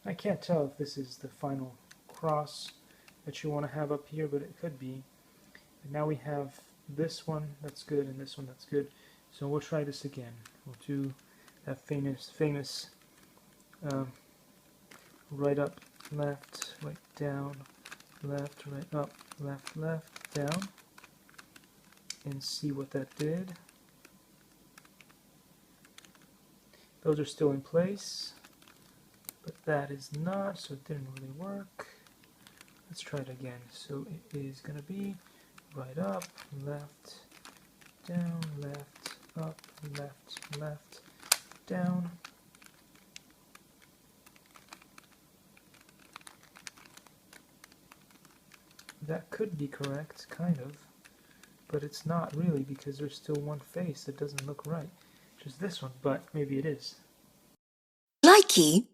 I can't tell if this is the final cross that you want to have up here, but it could be. And now we have this one that's good and this one that's good. So we'll try this again. We'll do that famous right up, left, right down, left, right up, left, left, down, and see what that did. Those are still in place, but that is not, so it didn't really work. Let's try it again. So it is going to be right up, left, down, left, up, left, left, down. That could be correct, kind of, but it's not really because there's still one face that doesn't look right, which is this one, but maybe it is. Likey.